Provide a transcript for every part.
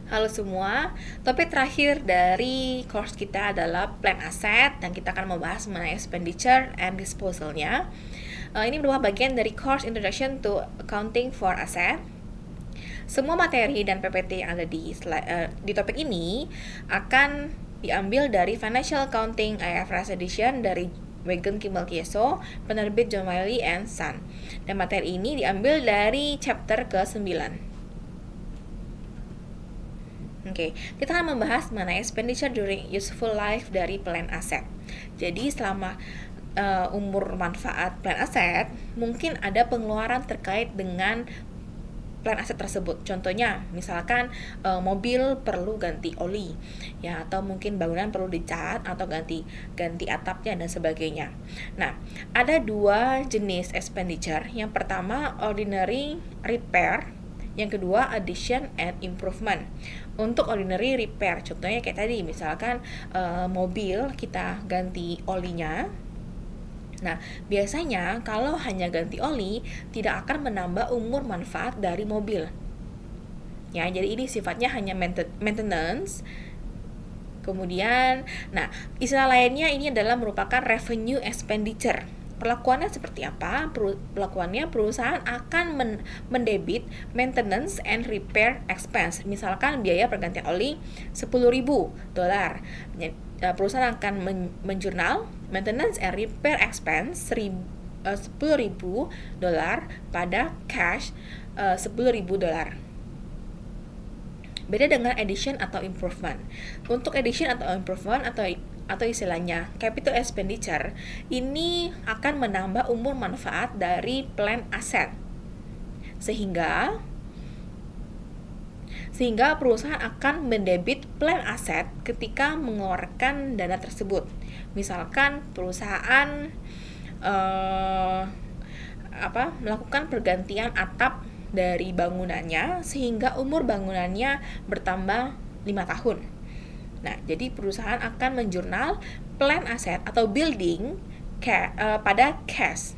Halo semua, topik terakhir dari course kita adalah plan asset dan kita akan membahas mengenai expenditure and disposal-nya. Ini merupakan bagian dari course Introduction to Accounting for Asset. Semua materi dan PPT yang ada di topik ini akan diambil dari Financial Accounting IFRS Edition dari Wagen Kimball Kieso, penerbit John Wiley & Son. Dan materi ini diambil dari chapter ke-9. Oke, kita akan membahas mengenai expenditure during useful life dari plan aset. Jadi selama umur manfaat plan aset, mungkin ada pengeluaran terkait dengan plan aset tersebut. Contohnya, misalkan mobil perlu ganti oli, ya, atau mungkin bangunan perlu dicat atau ganti atapnya dan sebagainya. Nah, ada dua jenis expenditure. Yang pertama ordinary repair, yang kedua addition and improvement. Untuk ordinary repair, contohnya kayak tadi, misalkan mobil kita ganti olinya. Nah, biasanya kalau hanya ganti oli, tidak akan menambah umur manfaat dari mobil. Ya, jadi ini sifatnya hanya maintenance. Kemudian, nah, istilah lainnya ini adalah merupakan revenue expenditure. Perlakuannya seperti apa? Perlakuannya perusahaan akan mendebit maintenance and repair expense. Misalkan biaya pergantian oli $10.000. Perusahaan akan menjurnal maintenance and repair expense $10.000 pada cash $10.000. Beda dengan addition atau improvement. Untuk addition atau improvement atau istilahnya capital expenditure, ini akan menambah umur manfaat dari plan aset. Sehingga perusahaan akan mendebit plan aset ketika mengeluarkan dana tersebut. Misalkan perusahaan melakukan pergantian atap dari bangunannya sehingga umur bangunannya bertambah 5 tahun. Nah, jadi perusahaan akan menjurnal plan aset atau building pada cash.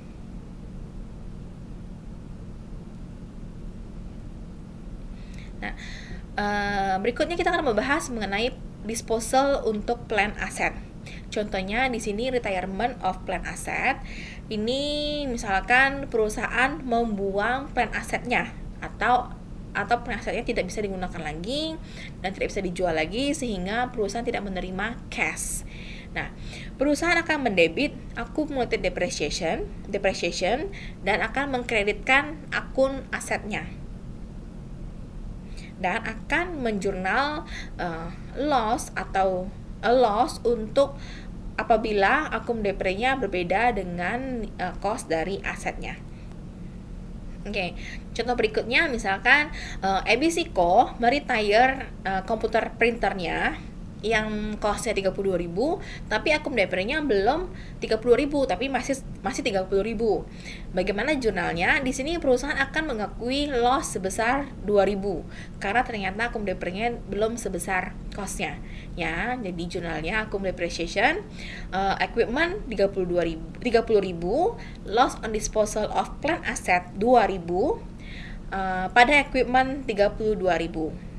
Nah, berikutnya kita akan membahas mengenai disposal untuk plan aset. Contohnya di sini retirement of plan asset. Ini misalkan perusahaan membuang plan asetnya atau plan asetnya tidak bisa digunakan lagi dan tidak bisa dijual lagi sehingga perusahaan tidak menerima cash. Nah, perusahaan akan mendebit accumulated depreciation dan akan mengkreditkan akun asetnya. Dan akan menjurnal loss untuk apabila akum deprenya berbeda dengan cost dari asetnya. Oke, contoh berikutnya misalkan ABC Co meretire komputer printernya yang costnya 32.000, tapi akum deprenya belum 30.000, tapi masih 30.000. Bagaimana jurnalnya? Di sini perusahaan akan mengakui loss sebesar 2.000 karena ternyata akum deprenya belum sebesar costnya. Ya, jadi jurnalnya akum depreciation, equipment 30.000, loss on disposal of plant asset 2.000, pada equipment 32.000.